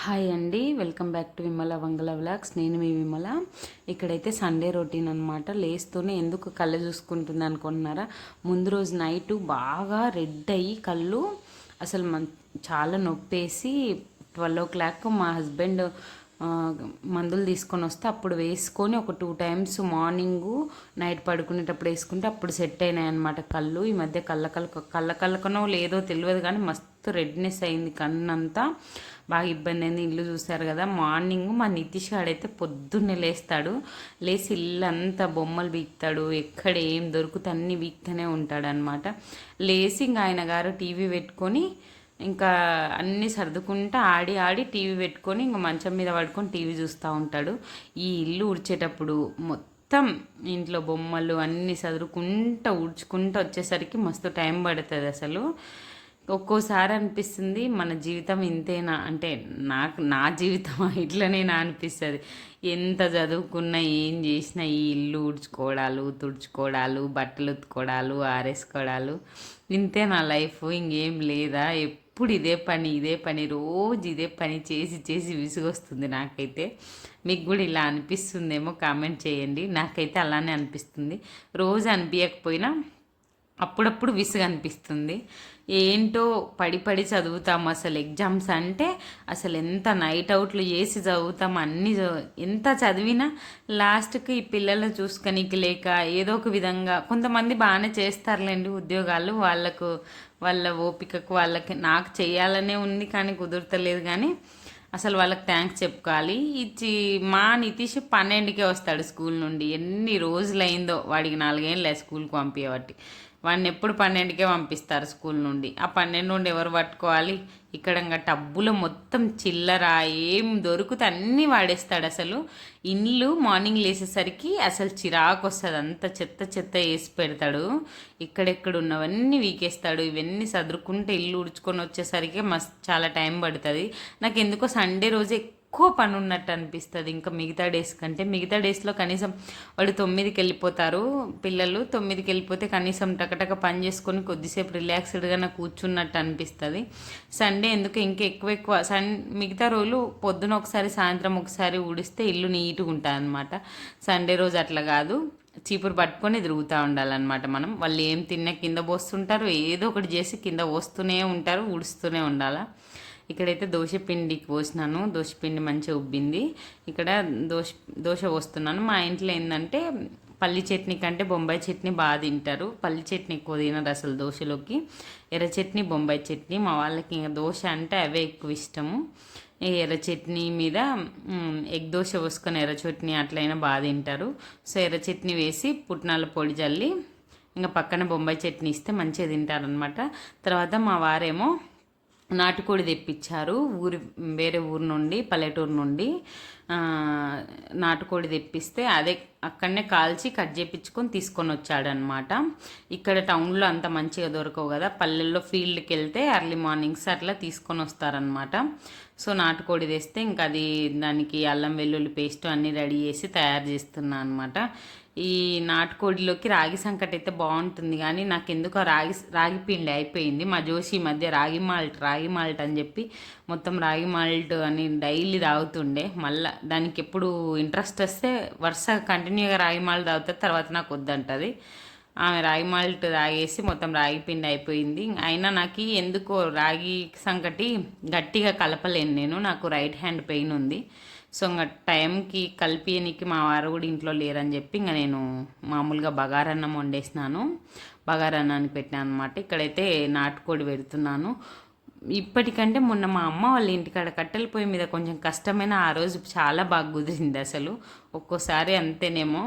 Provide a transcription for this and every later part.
Hi అండి, welcome back to Vimala Vangala vlogs. నేను మీ విమల. ఇక్కడైతే సండే రొటీన్ అనమాట. లేస్తూనే ఎందుకు కళ్ళు చూసుకుంటుంది అనుకుంటున్నారా? ముందు రోజు నైటు బాగా రెడ్ అయ్యి కళ్ళు అసలు చాలా నొప్పేసి 12 o'clock మా హస్బెండ్ మందులు తీసుకొని వస్తే అప్పుడు వేసుకొని ఒక 2 times మార్నింగు నైట్ పడుకునేటప్పుడు వేసుకుంటే అప్పుడు సెట్ అయినాయి అనమాట కళ్ళు. ఈ మధ్య కళ్ళకనో లేదో తెలియదు కానీ మస్తు రెడ్నెస్ అయింది కన్నంతా. బాగా ఇబ్బంది అయింది. ఇల్లు చూస్తారు కదా, మార్నింగ్ మా నితీష్ గాడైతే పొద్దున్నే లేస్తాడు. లేచి ఇల్లంతా బొమ్మలు బీక్తాడు, ఎక్కడ ఏం దొరుకుతే అన్నీ బీక్తూనే ఉంటాడు అనమాట. లేచి ఇంకా ఆయన గారు టీవీ పెట్టుకొని ఇంకా అన్నీ సర్దుకుంటా ఆడి ఆడి టీవీ పెట్టుకొని ఇంకా మంచం మీద పడుకొని టీవీ చూస్తూ ఉంటాడు. ఈ ఇల్లు ఉడిచేటప్పుడు మొత్తం ఇంట్లో బొమ్మలు అన్నీ సదురుకుంటా ఉడ్చుకుంటూ వచ్చేసరికి మస్తు టైం పడుతుంది అసలు. ఒక్కోసారి అనిపిస్తుంది మన జీవితం ఇంతేనా అంటే, నా జీవితం ఇట్లనేనా అనిపిస్తుంది. ఎంత చదువుకున్నా ఏం చేసినా ఈ ఇల్లు ఊడ్చుకోవడాలు, తుడుచుకోవడాలు, బట్టలు ఉతుకోవడాలు, ఆరేసుకోవడాలు, ఇంతే నా లైఫ్, ఇంకేం లేదా? ఎప్పుడు ఇదే పని రోజు ఇదే పని చేసి చేసి విసుగొస్తుంది నాకైతే. మీకు కూడా ఇలా అనిపిస్తుందేమో కామెంట్ చేయండి. నాకైతే అలానే అనిపిస్తుంది. రోజు అనిపించకపోయినా అప్పుడప్పుడు విసుగు అనిపిస్తుంది. ఏంటో పడి పడి చదువుతాం. అసలు ఎగ్జామ్స్ అంటే అసలు ఎంత నైట్ అవుట్లు చేసి చదువుతాం. ఎంత చదివినా లాస్ట్కి ఈ పిల్లలను చూసుకనికి లేక ఏదో ఒక విధంగా కొంతమంది బాగానే చేస్తారులేండి ఉద్యోగాలు, వాళ్ళ ఓపికకు వాళ్ళకి. నాకు చేయాలనే ఉంది కానీ కుదురుతలేదు. కానీ అసలు వాళ్ళకి థ్యాంక్స్ చెప్పుకోవాలి. మా నితీష్ 12కే వస్తాడు స్కూల్ నుండి. ఎన్ని రోజులైందో వాడికి 4 ఏళ్ళు స్కూల్కి పంపించబట్టి. వాడిని ఎప్పుడు 12కే పంపిస్తారు స్కూల్ నుండి. ఆ 12 నుండి ఎవరు పట్టుకోవాలి? ఇక్కడ ఇంకా టబ్బులో మొత్తం చిల్లర ఏం దొరికితే అన్నీ వాడేస్తాడు అసలు. ఇల్లు మార్నింగ్ లేసేసరికి అసలు చిరాకు వస్తుంది. అంత చెత్త చెత్త వేసి పెడతాడు. ఇక్కడెక్కడ ఉన్నవన్నీ వీకేస్తాడు. ఇవన్నీ సదురుకుంటే ఇల్లు ఉడుచుకొని వచ్చేసరికి చాలా టైం పడుతుంది. నాకు ఎందుకో సండే రోజు ఎక్కువ పని ఉన్నట్టు అనిపిస్తుంది ఇంకా మిగతా డేస్ కంటే. మిగతా డేస్లో కనీసం వాడు 9కి వెళ్ళిపోతారు పిల్లలు. 9కి వెళ్ళిపోతే కనీసం టకటక పని చేసుకొని కొద్దిసేపు రిలాక్స్డ్గా నాకు కూర్చున్నట్టు అనిపిస్తుంది. సండే ఎందుకు ఇంకా ఎక్కువ మిగతా రోజులు పొద్దున ఒకసారి సాయంత్రం ఒకసారి ఊడిస్తే ఇల్లు నీట్గా ఉంటుంది అనమాట. సండే రోజు అట్లా కాదు, చీపురు పట్టుకొని తిరుగుతూ ఉండాలన్నమాట మనం. వాళ్ళు ఏం తిన్నా కింద పోస్తుంటారు, ఏదో ఒకటి చేసి కింద పోస్తూనే ఉంటారు, ఊడుస్తూనే ఉండాలా. ఇక్కడైతే దోశ పిండికి పోసినాను. దోశ పిండి మంచిగా ఉబ్బింది. ఇక్కడ దోశ పోస్తున్నాను. మా ఇంట్లో ఏంటంటే పల్లి చట్నీ కంటే బొంబాయి చట్నీ బాగా తింటారు. పల్లి చట్నీ ఎక్కువ తినరు అసలు దోశలోకి. ఎర్ర చట్నీ, బొంబాయి చట్నీ మా వాళ్ళకి ఇంకా దోశ అంటే అవే ఎక్కువ ఇష్టము. ఈ ఎర్ర చట్నీ మీద ఎగ్ దోశ పోసుకొని ఎర్ర చట్నీ అట్లయినా బాగా తింటారు. సో ఎర్ర చట్నీ వేసి పుట్నాల పొడి చల్లి ఇంకా పక్కన బొంబాయి చట్నీ ఇస్తే మంచిగా తింటారనమాట. తర్వాత మా వారేమో నాటుకోడి తెప్పించారు వేరే ఊరు నుండి, పల్లెటూరు నుండి నాటుకోడి తెప్పిస్తే అదే అక్కడనే కాల్చి కట్ చేయించుకొని తీసుకొని వచ్చాడనమాట. ఇక్కడ టౌన్లో అంత మంచిగా దొరకవు కదా, పల్లెల్లో ఫీల్డ్కి వెళ్తే ఎర్లీ మార్నింగ్స్ అట్లా తీసుకొని వస్తారనమాట. సో నాటుకోడి తెస్తే ఇంకా అది దానికి అల్లం వెల్లుల్లి పేస్ట్ అన్నీ రెడీ చేసి తయారు చేస్తున్నా అనమాట. ఈ నాటుకోడిలోకి రాగి సంకటి అయితే బాగుంటుంది, కానీ నాకు ఎందుకు రాగి పిండి అయిపోయింది. మా జోషి ఈ మధ్య రాగి మాల్ట్ అని చెప్పి మొత్తం రాగి మాల్ట్ అని డైలీ తాగుతుండే. మళ్ళీ దానికి ఎప్పుడు ఇంట్రెస్ట్ వస్తే వరుసగా కంటిన్యూగా రాగి మాల్ట్ తాగుతుంది, తర్వాత నాకు వద్దంటది. ఆమె రాగి మాల్ట్ తాగేసి మొత్తం రాగి పిండి అయిపోయింది. అయినా నాకు ఎందుకో రాగి సంకటి గట్టిగా కలపలేను నేను, నాకు రైట్ హ్యాండ్ పెయిన్ ఉంది. సో ఇంకా టైంకి కలిపియనికి మా వారు కూడా ఇంట్లో లేరని చెప్పి ఇంకా నేను మామూలుగా బగారన్నం వండేసినాను. బగారన్నానికి పెట్టాను అనమాట. ఇక్కడైతే నాటుకోడి పెడుతున్నాను. ఇప్పటికంటే మొన్న మా అమ్మ వాళ్ళ ఇంటికాడ కట్టెల పొయ్యి మీద కొంచెం కష్టమైన ఆ రోజు చాలా బాగా కుదిరింది అసలు. ఒక్కోసారి అంతేనేమో,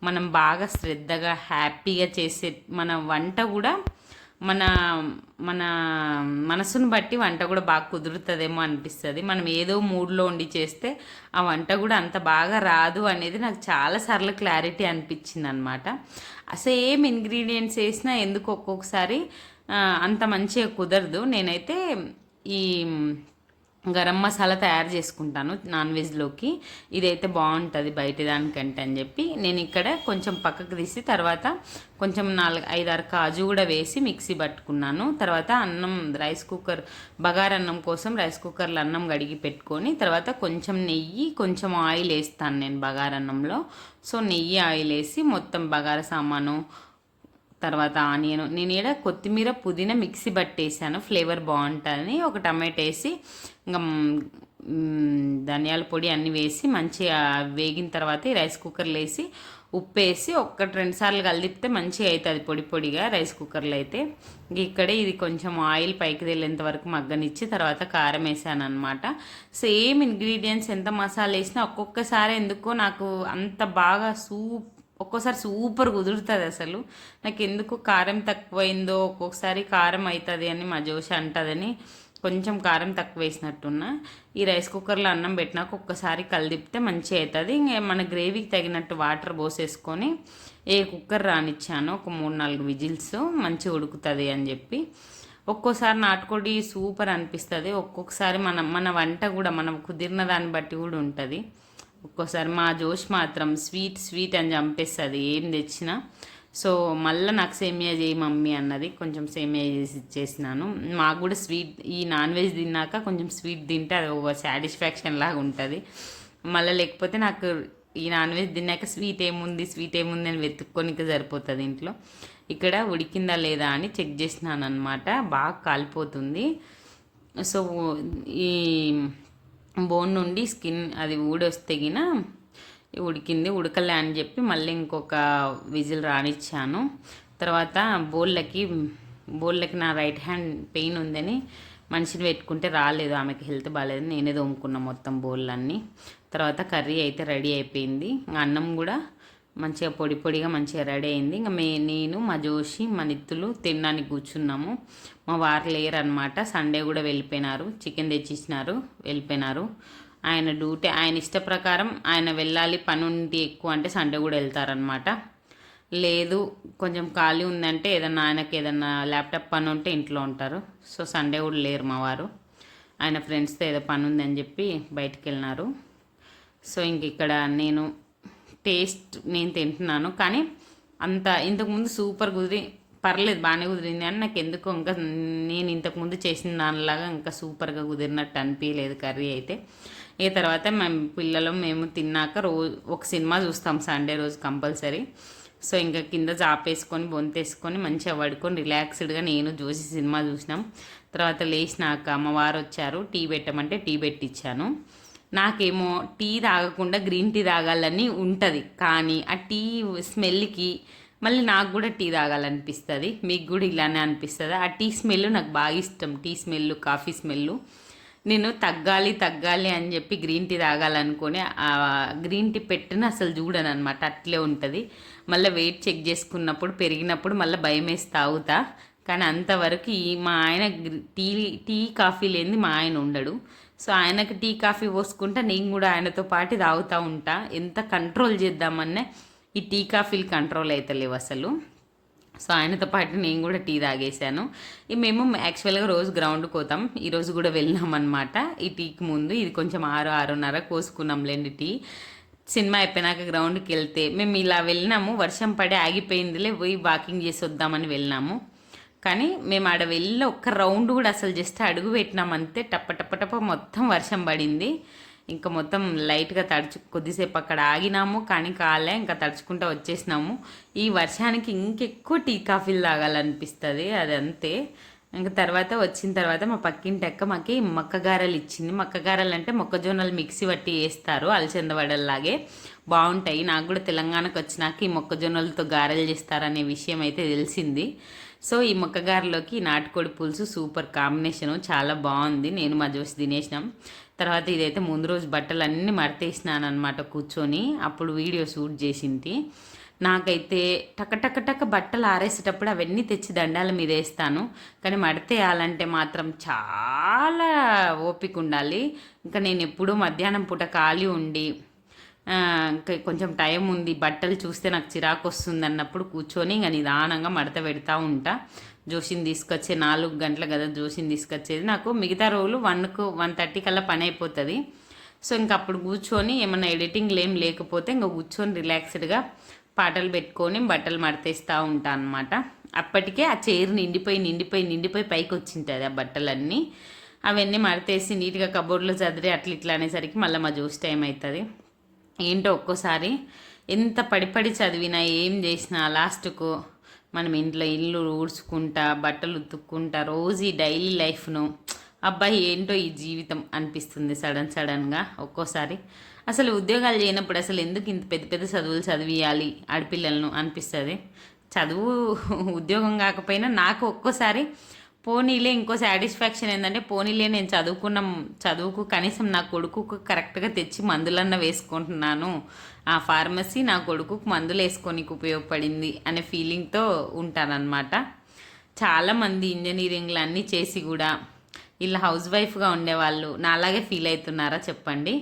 మనం బాగా శ్రద్ధగా హ్యాపీగా చేసే మన వంట కూడా మన మన మనసును బట్టి వంట కూడా బాగా కుదురుతుందేమో అనిపిస్తుంది. మనం ఏదో మూడ్లో ఉండి చేస్తే ఆ వంట కూడా అంత బాగా రాదు అనేది నాకు చాలాసార్లు క్లారిటీ అనిపించింది అనమాట. సేమ్ ఇంగ్రీడియంట్స్ వేసినా ఎందుకు ఒక్కొక్కసారి అంత మంచిగా కుదరదు. నేనైతే ఈ గరం మసాలా తయారు చేసుకుంటాను నాన్ వెజ్లోకి. ఇదైతే బాగుంటుంది బయట దానికంటే అని చెప్పి నేను ఇక్కడ కొంచెం పక్కకు తీసి తర్వాత కొంచెం 4-5-6 కాజు కూడా వేసి మిక్సీ పట్టుకున్నాను. తర్వాత అన్నం రైస్ కుక్కర్ బగారన్నం కోసం రైస్ కుక్కర్లో అన్నం కడిగి పెట్టుకొని తర్వాత కొంచెం నెయ్యి కొంచెం ఆయిల్ వేస్తాను నేను బగారన్నంలో. సో నెయ్యి ఆయిల్ వేసి మొత్తం బగార సామాను తర్వాత ఆనియన్ నేను ఇక్కడ కొత్తిమీర పుదీనా మిక్సీ పట్టేసాను ఫ్లేవర్ బాగుంటుందని. ఒక టమాటో వేసి ఇంకా ధనియాల పొడి అన్నీ వేసి మంచిగా వేగిన తర్వాత ఈ రైస్ కుక్కర్లో వేసి ఉప్పు వేసి 1-2 సార్లు కలిపితే మంచిగా అవుతుంది పొడి పొడిగా రైస్ కుక్కర్లో అయితే. ఇక్కడే ఇది కొంచెం ఆయిల్ పైకి తేలేంత వరకు మగ్గనిచ్చి తర్వాత కారం వేసాను అనమాట. సేమ్ ఇంగ్రీడియంట్స్ ఎంత మసాలా వేసినా ఒక్కొక్కసారి ఎందుకో నాకు అంత బాగా ఒక్కోసారి సూపర్ కుదురుతుంది అసలు. నాకు ఎందుకు కారం తక్కువైందో ఒక్కొక్కసారి కారం అవుతుంది అని మా జోషి అంటుందని కొంచెం కారం తక్కువ వేసినట్టున్నా. ఈ రైస్ కుక్కర్లో అన్నం పెట్టినాక ఒక్కసారి కలిదిప్తే మంచిగా అవుతుంది. ఇంకా మన గ్రేవీకి తగినట్టు వాటర్ పోసేసుకొని కుక్కర్ రానిచ్చాను ఒక 3-4 విజిల్స్ మంచిగా ఉడుకుతుంది అని చెప్పి. ఒక్కోసారి నాటుకోడి సూపర్ అనిపిస్తుంది, ఒక్కొక్కసారి మన వంట కూడా మనం కుదిరిన దాన్ని బట్టి కూడా ఉంటుంది. ఒక్కోసారి మా జోష్ మాత్రం స్వీట్ అని చంపేస్తుంది ఏం తెచ్చినా. సో మళ్ళీ నాకు సేమియా చేయి మమ్మీ అన్నది, కొంచెం సేమియా చేసి ఇచ్చేసినాను. మాకు కూడా స్వీట్ ఈ నాన్ వెజ్ తిన్నాక కొంచెం స్వీట్ తింటే అది ఒక సాటిస్ఫాక్షన్ లాగా ఉంటుంది. మళ్ళీ లేకపోతే నాకు ఈ నాన్ వెజ్ తిన్నాక స్వీట్ ఏముంది అని వెతుక్కోనికి సరిపోతుంది ఇంట్లో. ఇక్కడ ఉడికిందా లేదా అని చెక్ చేసినాను అనమాట. బాగా కాలిపోతుంది. సో ఈ బోన్ నుండి స్కిన్ అది ఊడొస్తే గిన ఉడికింది. ఉడకలే అని చెప్పి మళ్ళీ ఇంకొక విజిల్ రానిచ్చాను. తర్వాత బోళ్ళకి నా రైట్ హ్యాండ్ పెయిన్ ఉందని మనిషిని పెట్టుకుంటే రాలేదు, ఆమెకి హెల్త్ బాగాలేదు, నేనే తోముకున్నా మొత్తం బోళ్ళన్నీ. తర్వాత కర్రీ అయితే రెడీ అయిపోయింది. అన్నం కూడా మంచిగా పొడి పొడిగా మంచిగా రెడీ అయింది. ఇంకా నేను మా జోషి మా నిత్తులు తినడానికి కూర్చున్నాము. మా వారు లేరు అనమాట, సండే కూడా వెళ్ళిపోయినారు, చికెన్ తెచ్చిచ్చినారు వెళ్ళిపోయినారు. ఆయన డ్యూటీ ఆయన ఇష్ట ప్రకారం ఆయన వెళ్ళాలి, పని ఉంటే ఎక్కువ అంటే సండే కూడా వెళ్తారనమాట. లేదు కొంచెం ఖాళీ ఉందంటే ఆయనకి ఏదన్నా ల్యాప్టాప్ పని ఉంటే ఇంట్లో ఉంటారు. సో సండే కూడా లేరు మా వారు, ఆయన ఫ్రెండ్స్తో ఏదో పని ఉందని చెప్పి బయటికి వెళ్ళినారు. సో ఇంక ఇక్కడ నేను తింటున్నాను. కానీ ఇంతకుముందు సూపర్ పర్లేదు బాగానే కుదిరింది అని నాకు ఎందుకో ఇంకా నేను ఇంతకుముందు చేసిన దానిలాగా ఇంకా సూపర్గా కుదిరినట్టు అనిపించలేదు కర్రీ అయితే. తర్వాత మేము తిన్నాక ఒక సినిమా చూస్తాం సండే రోజు కంపల్సరీ. సో ఇంకా కింద చాపేసుకొని బొంతేసుకొని మంచిగా పడుకొని రిలాక్స్డ్గా నేను చూసి సినిమా చూసినాం. తర్వాత లేచినాక అమ్మవారు వచ్చారు, టీ పెట్టమంటే టీ పెట్టించాను. నాకేమో టీ తాగకుండా గ్రీన్ టీ తాగాలని ఉంటుంది, కానీ ఆ టీ స్మెల్కి మళ్ళీ నాకు కూడా టీ తాగాలనిపిస్తుంది. మీకు కూడా ఇలానే అనిపిస్తుంది? ఆ టీ స్మెల్ నాకు బాగా ఇష్టం, టీ స్మెల్ కాఫీ స్మెల్. నేను తగ్గాలి అని చెప్పి గ్రీన్ టీ తాగాలనుకొని ఆ గ్రీన్ టీ పెట్టిన అసలు చూడను అనమాట, అట్లే ఉంటుంది. మళ్ళీ వెయిట్ చెక్ చేసుకున్నప్పుడు పెరిగినప్పుడు మళ్ళీ భయం వేసి తాగుతా. కానీ అంతవరకు మా ఆయన టీ కాఫీ లేనిది మా ఆయన ఉండడు. సో ఆయనకు టీ కాఫీ పోసుకుంటా, నేను కూడా ఆయనతో పాటు తాగుతూ ఉంటా. ఎంత కంట్రోల్ చేద్దామన్నా ఈ టీ కాఫీలు కంట్రోల్ అవుతలేవు అసలు. సో ఆయనతో పాటు నేను కూడా టీ తాగేశాను. మేము యాక్చువల్గా రోజు గ్రౌండ్కి పోతాం, ఈరోజు కూడా వెళ్ళాం అనమాట. ఈ టీకి ముందు ఇది కొంచెం 6-6:30 కోసుకున్నాంలేండి టీ. సినిమా అయిపోయినాక గ్రౌండ్కి వెళ్తే మేము ఇలా వెళ్ళినాము, వర్షం పడి ఆగిపోయిందిలే పోయి వాకింగ్ చేసి వద్దామని వెళ్ళినాము. కానీ మేము ఆడ వెళ్ళి ఒక్క రౌండ్ కూడా అసలు జస్ట్ అడుగు పెట్టినామంతే టప్ప మొత్తం వర్షం పడింది. ఇంకా మొత్తం లైట్గా కొద్దిసేపు అక్కడ ఆగినాము, కానీ కాలే, ఇంకా తడుచుకుంటూ వచ్చేసినాము. ఈ వర్షానికి ఇంకెక్కువ టీ కాఫీలు తాగాలనిపిస్తుంది, అది అంతే. ఇంకా తర్వాత వచ్చిన తర్వాత మా పక్కింటి అక్క మాకి మక్కగారలు ఇచ్చింది. మక్కగారలు అంటే మొక్కజొన్నలు మిక్సీ పట్టి వేస్తారు, అలచందవడల్లాగే బాగుంటాయి. నాకు కూడా తెలంగాణకు వచ్చినాక ఈ మొక్కజొన్నలతో గారెలు చేస్తారనే విషయం అయితే తెలిసింది. సో ఈ మొక్కగారలోకి నాటుకోడి పులుసు సూపర్ కాంబినేషను, చాలా బాగుంది. నేను మా జోసి తినేసినాం. తర్వాత ఇదైతే ముందు రోజు బట్టలన్నీ మడతేసినాను అనమాట కూర్చొని, అప్పుడు వీడియో షూట్ చేసింది. నాకైతే టక బట్టలు ఆరేసేటప్పుడు అవన్నీ తెచ్చి దండాల మీద వేస్తాను, కానీ మడతేయాలంటే మాత్రం చాలా ఓపిక ఉండాలి. ఇంకా నేను ఎప్పుడూ మధ్యాహ్నం పూట ఖాళీ ఉండి ఇంకా కొంచెం టైం ఉంది, బట్టలు చూస్తే నాకు చిరాకు వస్తుంది అన్నప్పుడు కూర్చొని ఇంకా నిదానంగా మడత పెడతా ఉంటా. జోషిని తీసుకొచ్చే 4 గంటల కదా జోషిని తీసుకొచ్చేది. నాకు మిగతా రోజులు 1:30 కల్లా పని అయిపోతుంది. సో ఇంకా అప్పుడు కూర్చొని ఏమన్నా ఎడిటింగ్లు ఏం లేకపోతే ఇంకా కూర్చొని రిలాక్స్డ్గా పాటలు పెట్టుకొని బట్టలు మడతేస్తూ ఉంటాను అనమాట. అప్పటికే ఆ చైర్ నిండిపోయి పైకి వచ్చింటుంది ఆ బట్టలన్నీ. అవన్నీ మడతేసి నీట్గా కబోర్డ్లో చదిరి అట్లా ఇట్లా అనేసరికి మళ్ళీ మా జోష్ టైం అవుతుంది. ఏంటో ఒక్కోసారి ఎంత పడి చదివినా ఏం చేసినా లాస్ట్కు మనం ఇంట్లో ఇల్లు ఊడ్చుకుంటా బట్టలు ఉతుక్కుంటా రోజు ఈ డైలీ లైఫ్ను అబ్బాయి ఏంటో ఈ జీవితం అనిపిస్తుంది సడన్గా ఒక్కోసారి. అసలు ఉద్యోగాలు చేయనప్పుడు అసలు ఎందుకు ఇంత పెద్ద చదువులు చదివియాలి ఆడపిల్లలను అనిపిస్తుంది. చదువు ఉద్యోగం కాకపోయినా నాకు ఒక్కోసారి పోనీలే ఇంకో సాటిస్ఫాక్షన్ ఏంటంటే పోనీలే నేను చదువుకు కనీసం నా కొడుకుకు కరెక్ట్గా తెచ్చి మందులన్నా వేసుకుంటున్నాను, ఆ ఫార్మసీ నా కొడుకుకు మందులు వేసుకోనికి ఉపయోగపడింది అనే ఫీలింగ్తో ఉంటానన్నమాట. చాలామంది ఇంజనీరింగ్లు అన్నీ చేసి కూడా ఇలా హౌస్ వైఫ్గా ఉండేవాళ్ళు నాలాగే ఫీల్ అవుతున్నారా చెప్పండి.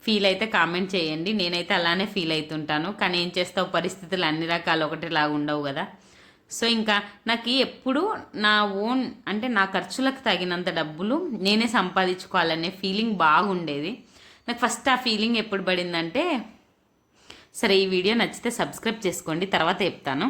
ఫీల్ అయితే కామెంట్ చేయండి. నేనైతే అలానే ఫీల్ అవుతుంటాను. కానీ ఏం చేస్తావు, పరిస్థితులు అన్ని రకాలు ఒకటిలాగా ఉండవు కదా. సో ఇంకా నాకు ఎప్పుడు నా ఓన్ అంటే నా ఖర్చులకు తగినంత డబ్బులు నేనే సంపాదించుకోవాలనే ఫీలింగ్ బాగుండేది. నాకు ఫస్ట్ ఆ ఫీలింగ్ ఎప్పుడు పడిందంటే, సరే ఈ వీడియో నచ్చితే సబ్స్క్రైబ్ చేసుకోండి, తర్వాత చెప్తాను.